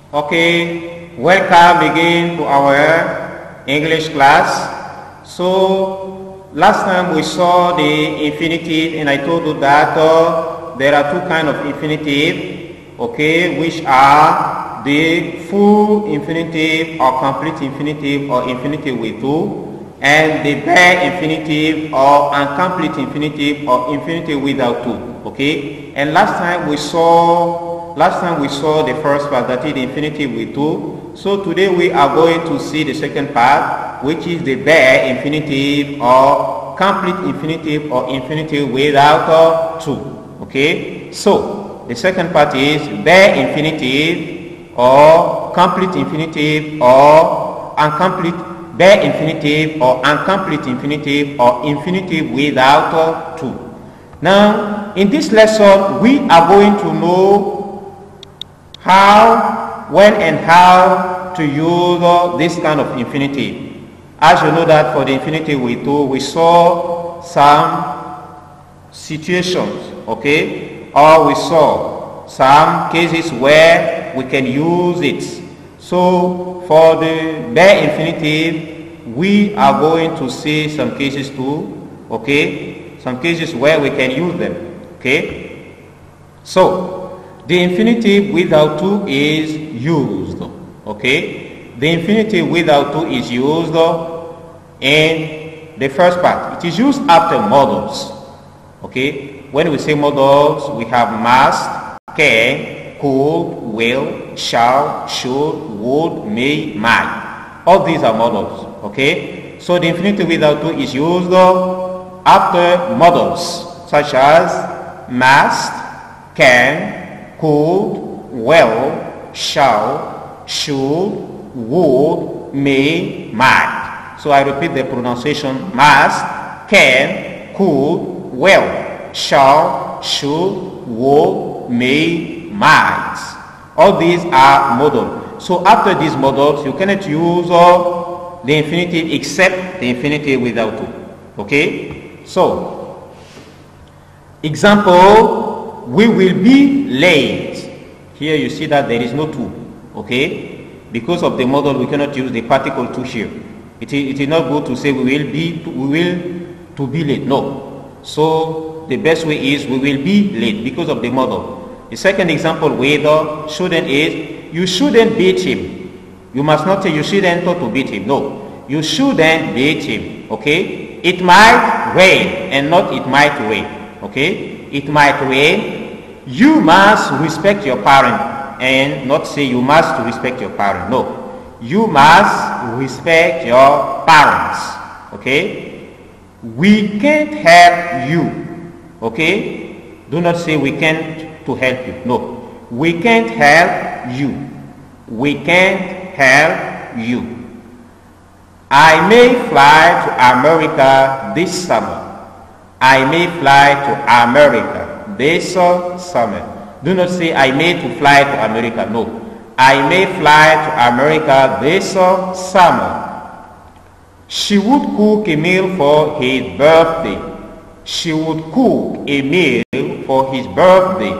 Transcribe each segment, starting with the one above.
Okay, welcome again to our English class. So last time we saw the infinitive, and I told you that there are two kinds of infinitive, okay, which are the full infinitive or complete infinitive or infinitive with two, and the bare infinitive or incomplete infinitive or infinitive without two. Okay, and last time we saw the first part, that is the infinitive with two. So today we are going to see the second part, which is the bare infinitive or complete infinitive or infinitive without two. Okay, so the second part is bare infinitive or complete infinitive or incomplete, bare infinitive or incomplete infinitive or infinitive without two. Now in this lesson we are going to know how, when and how to use this kind of infinitive. As you know that for the infinitive with two, we saw some situations, okay, or we saw some cases where we can use it. So for the bare infinitive, we are going to see some cases too, okay, some cases where we can use them, okay. So the infinitive without two is used, okay. The infinitive without two is used in the first part. It is used after modals, okay. When we say modals, we have must, can, could, will, shall, should, would, may, might. All these are modals, okay. So the infinitive without two is used after modals such as must, can, could, will, shall, should, would, may, might. So I repeat the pronunciation: must, can, could, will, shall, should, would, may, might. All these are modals. So after these modals, you cannot use the infinitive except the infinitive without two. Okay? So, example, we will be late. Here you see that there is no to, okay. Because of the model, we cannot use the particle to here. It is not good to say we will be late. No. So the best way is we will be late because of the model. The second example with shouldn't is you shouldn't beat him. You must not say you shouldn't to beat him. No. You shouldn't beat him. Okay. It might rain and not it might rain. Okay. It might rain. You must respect your parent and not say you must respect your parent. No. You must respect your parents. Okay. We can't help you. Okay. Do not say we can't to help you. No. We can't help you. We can't help you. I may fly to America this summer. I may fly to America this summer. Do not say I may to fly to America. No. I may fly to America this summer. She would cook a meal for his birthday. She would cook a meal for his birthday.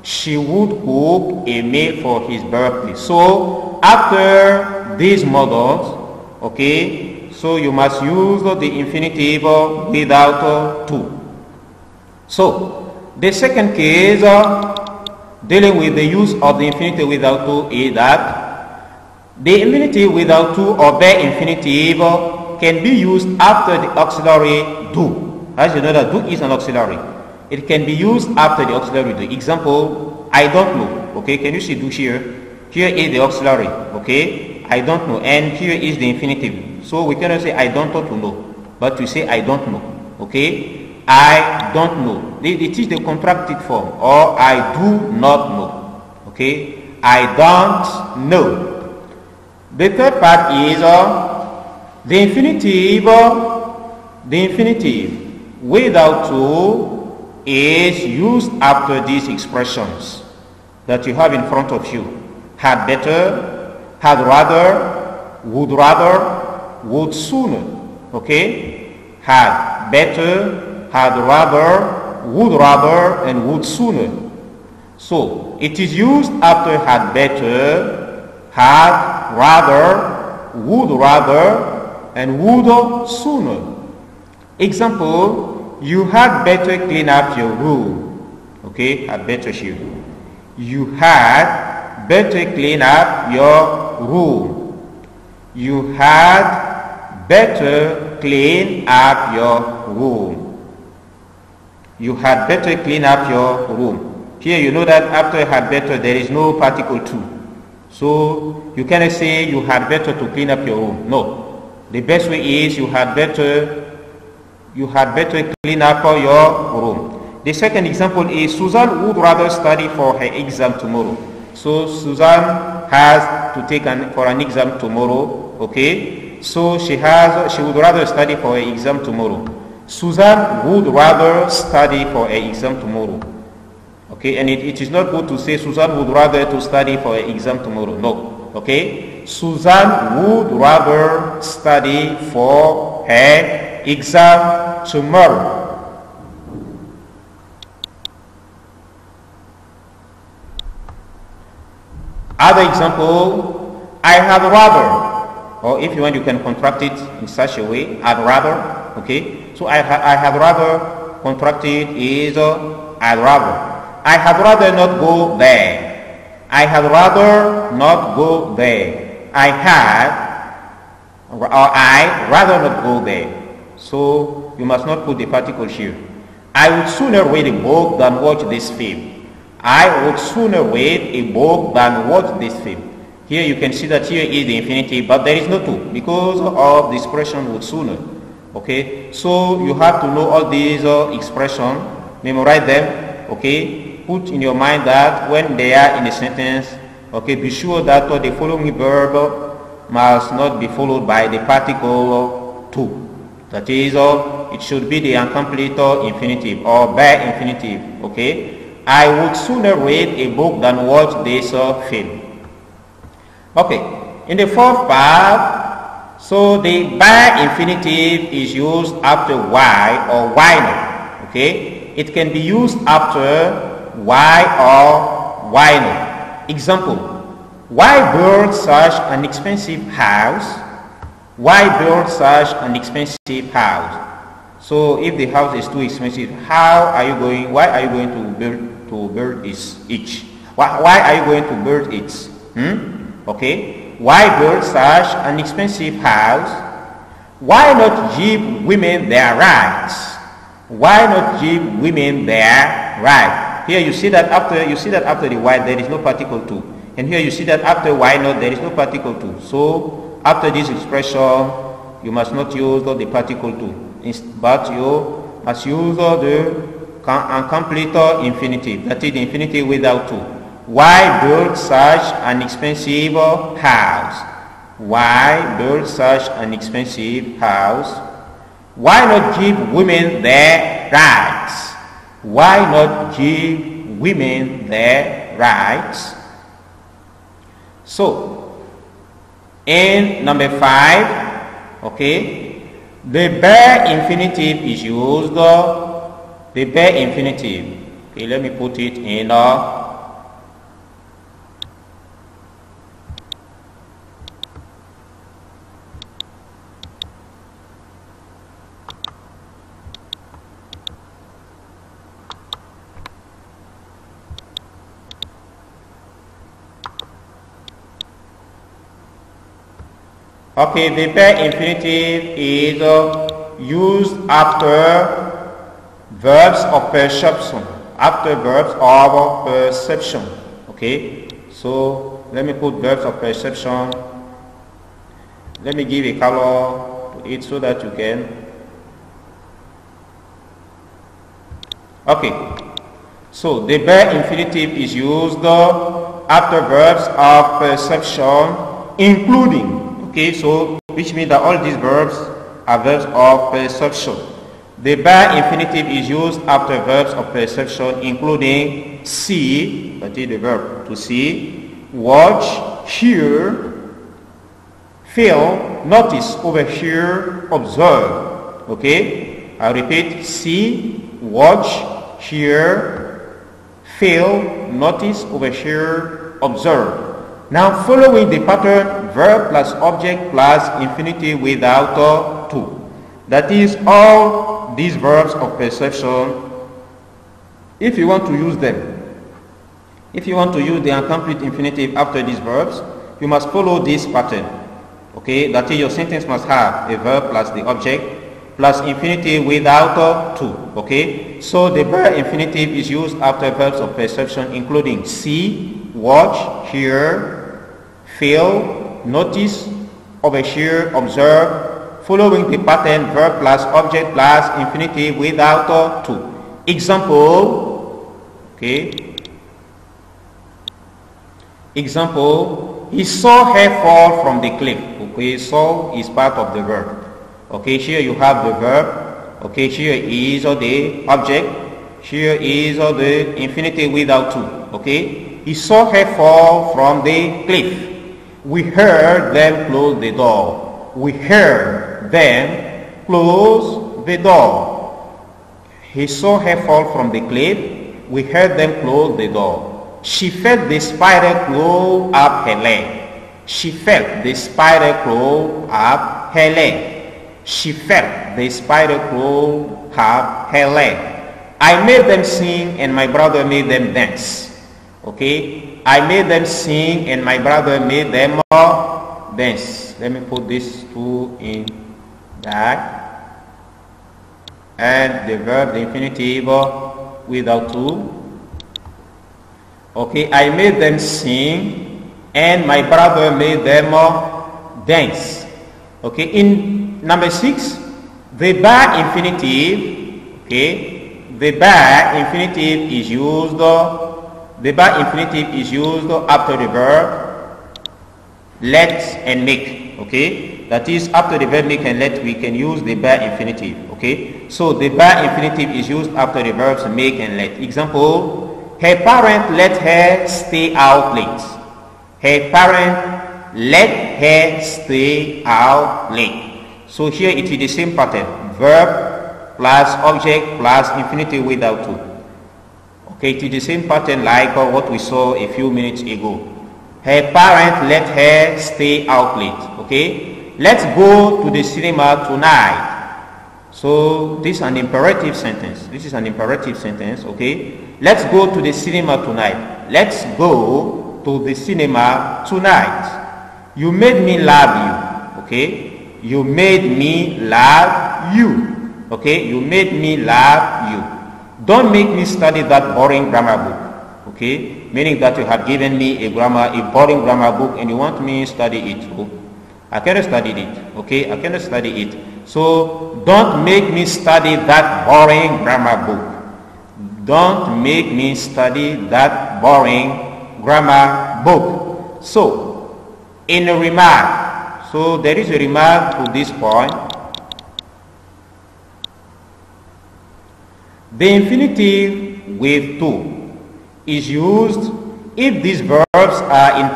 She would cook a meal for his birthday. So after these models, okay, so you must use the infinitive without two. So the second case dealing with the use of the infinitive without two is that the infinitive without two or bare infinitive can be used after the auxiliary do. As you know that do is an auxiliary. It can be used after the auxiliary do. Example, I don't know. Okay, can you see do here? Here is the auxiliary. Okay, I don't know, and here is the infinitive. So we cannot say I don't know, but we say I don't know. Okay. I don't know. It is the contracted form, or I do not know. Okay, I don't know. The third part is the infinitive. The infinitive without two is used after these expressions that you have in front of you: had better, had rather, would sooner. Okay, had better, had rather, and would sooner. So it is used after had better, had rather, would rather, and would sooner. Example, you had better clean up your room. Okay, had better shoot. You had better clean up your room. You had better clean up your room. You had better clean up your room. Here you know that after had better there is no particle to. So you cannot say you had better to clean up your room. No. The best way is you had better clean up your room. The second example is Susan would rather study for her exam tomorrow. So Susan has to take for an exam tomorrow. Okay. So she would rather study for her exam tomorrow. Susan would rather study for her exam tomorrow. Okay, and it is not good to say Susan would rather to study for an exam tomorrow. No. Okay, Susan would rather study for her exam tomorrow. Other example, I had rather, or if you want you can contract it in such a way, I'd rather. Okay, so I had rather contracted is I'd rather. I had rather not go there. I had rather not go there. I rather not go there. So you must not put the particle here. I would sooner read a book than watch this film. I would sooner read a book than watch this film. Here you can see that here is the infinitive, but there is no to because of the expression would sooner. Okay, so you have to know all these expressions, memorize them. Okay. Put in your mind that when they are in a sentence, okay, be sure that the following verb must not be followed by the particle to. That is, it should be the incomplete infinitive or bare infinitive. Okay, I would sooner read a book than watch this film. Okay, in the fourth part, so the bare infinitive is used after why or why not. Okay, it can be used after why or why not. Example, why build such an expensive house? Why build such an expensive house? So if the house is too expensive, why are you going to build it? Why are you going to build it? Okay, why build such an expensive house? Why not give women their rights? Why not give women their rights? Here you see that after the why there is no particle to, and here you see that after why not there is no particle to. So after this expression, you must not use the particle to, but you must use the incomplete infinitive. That is the infinitive without to. Why build such an expensive house? Why build such an expensive house? Why not give women their rights? Why not give women their rights? So, in number 5, okay, the bare infinitive is used. The bare infinitive. Okay, let me put it in okay, the bare infinitive is used after verbs of perception. After verbs of perception. Okay, so let me put verbs of perception. Let me give a color to it so that you can. Okay, so the bare infinitive is used after verbs of perception, including. Okay, so which means that all these verbs are verbs of perception. The bare infinitive is used after verbs of perception, including see, that is the verb to see, watch, hear, feel, notice, overhear, observe. Okay, I repeat: see, watch, hear, feel, notice, overhear, observe. Now following the pattern verb plus object plus infinitive without to. That is all these verbs of perception. If you want to use them, if you want to use the incomplete infinitive after these verbs, you must follow this pattern. Okay, that is, your sentence must have a verb plus the object plus infinitive without to. Okay, so the verb infinitive is used after verbs of perception including see, watch, hear, feel, notice, overhear, observe, following the pattern verb plus object plus infinitive without to. Example, okay, example, he saw her fall from the cliff. Okay, saw is part of the verb. Okay, here you have the verb. Okay, here is the object. Here is the infinitive without to. Okay, he saw her fall from the cliff. We heard them close the door. We heard them close the door. He saw her fall from the cliff. We heard them close the door. She felt the spider crawl up her leg. She felt the spider crawl up her leg. She felt the spider crawl up her leg. I made them sing and my brother made them dance. Okay, I made them sing and my brother made them dance. Let me put this two in that. And the verb, the infinitive without to. Okay, I made them sing and my brother made them dance. Okay, in number 6, the bar infinitive, okay, the bar infinitive is used, after the verb let and make. Okay, that is, after the verb make and let, we can use the bar infinitive. Okay, so the bar infinitive is used after the verbs make and let. Example, her parent let her stay out late. Her parent let her stay out late. So here it is the same pattern. Verb plus object plus infinitive without to. Okay, it is the same pattern like what we saw a few minutes ago. Her parent let her stay out late. Okay, let's go to the cinema tonight. So this is an imperative sentence. This is an imperative sentence. Okay, let's go to the cinema tonight. Let's go to the cinema tonight. You made me love you. Okay, you made me love you. Okay, you made me love you. Don't make me study that boring grammar book. Okay, meaning that you have given me a boring grammar book and you want me to study it. So I cannot study it. Okay, I cannot study it. So don't make me study that boring grammar book. Don't make me study that boring grammar book. So in a remark, so there is a remark to this point. The infinitive with to is used if these verbs are in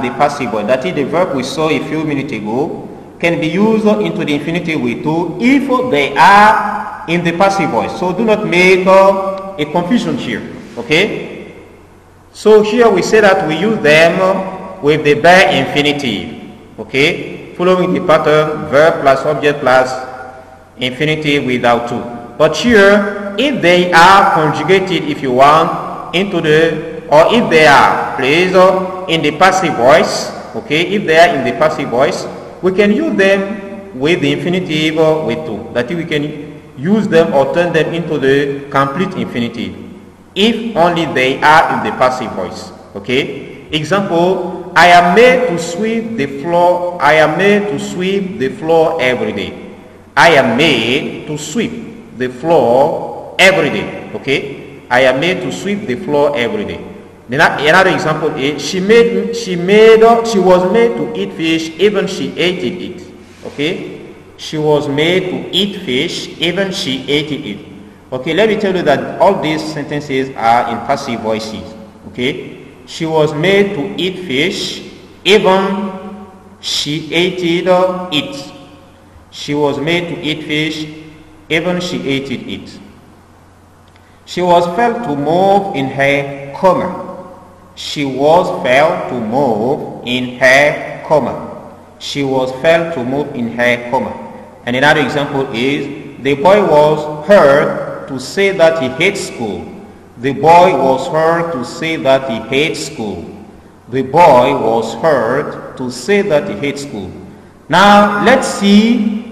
the passive voice. That is, the verb we saw a few minutes ago can be used into the infinitive with to if they are in the passive voice. So do not make a confusion here. Okay, so here we say that we use them with the bare infinitive. Okay, following the pattern verb plus object plus infinitive without to. But here, if they are conjugated, if you want, into the, or if they are placed in the passive voice, okay, if they are in the passive voice, we can use them with the infinitive with to. That is, we can use them or turn them into the complete infinitive if only they are in the passive voice. Okay, example, I am made to sweep the floor. I am made to sweep the floor every day. I am made to sweep the floor every day. Okay, I am made to sweep the floor every day. Then another example is she was made to eat fish, even she ate it. Okay, she was made to eat fish, even she ate it. Okay, let me tell you that all these sentences are in passive voices. Okay, she was made to eat fish, even she ate it. She was made to eat fish, even she ate it. She was felt to move in her coma. She was failed to move in her coma. She was failed to move in her coma. And another example is, the boy was heard to say that he hates school. The boy was heard to say that he hates school. The boy was heard to say that he hates school. Now let's see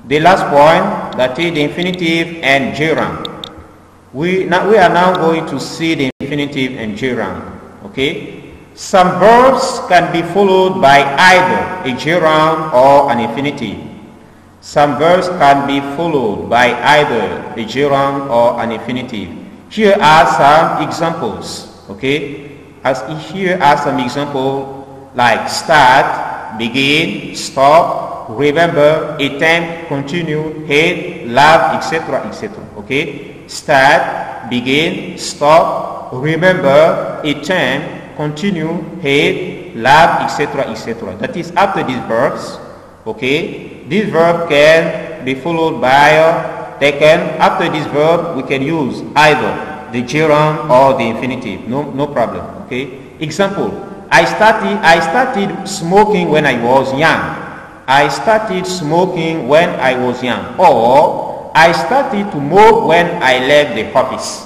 the last point, that is the infinitive and gerund. We are now going to see the infinitive and gerund. Okay? Some verbs can be followed by either a gerund or an infinitive. Some verbs can be followed by either a gerund or an infinitive. Here are some examples. Okay? Here are some examples like start, begin, stop, remember, attempt, continue, hate, love, etc., etc. Okay? Start, begin, stop, remember, attempt, continue, hate, love, etc., etc. That is after these verbs. Okay? This verb can be followed by after this verb we can use either the gerund or the infinitive. No problem. Okay? Example: I started smoking when I was young. I started smoking when I was young. Or I started to smoke when I left the office.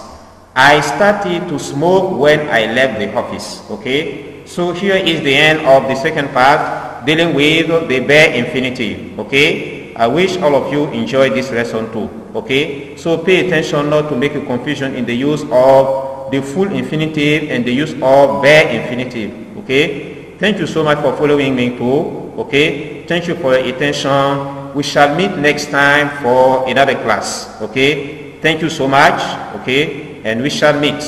I started to smoke when I left the office. Okay? So here is the end of the second part dealing with the bare infinitive. Okay? I wish all of you enjoyed this lesson too. Okay? So pay attention not to make a confusion in the use of the full infinitive and the use of bare infinitive. Okay? Thank you so much for following me too. Okay? Thank you for your attention. We shall meet next time for another class. Okay? Thank you so much. Okay? And we shall meet.